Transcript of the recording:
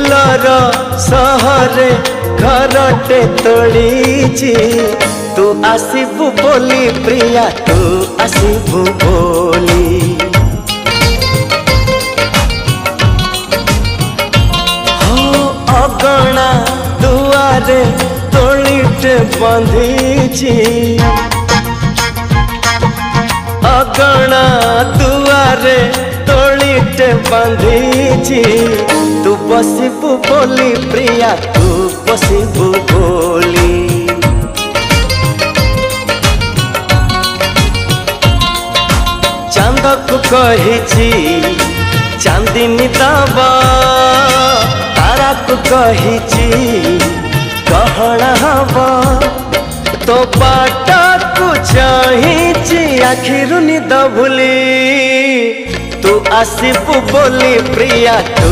फूलर सहरे घरटे तोड़ीची तू आसीबू बोली प्रिया तू आसीबू बोली हो अगणा दुआरे तोड़ीटे बंधीची अगणा दुआरे तोड़ीटे बंधीची तू बसिबू बोली प्रिया तू बसिबू बोली चांद को कहिची चांदनी दबा तारा को कहिची गहना हवा तो बाट को चाहिची आखिरु निद भूली तू आसीबू बोली प्रिया तू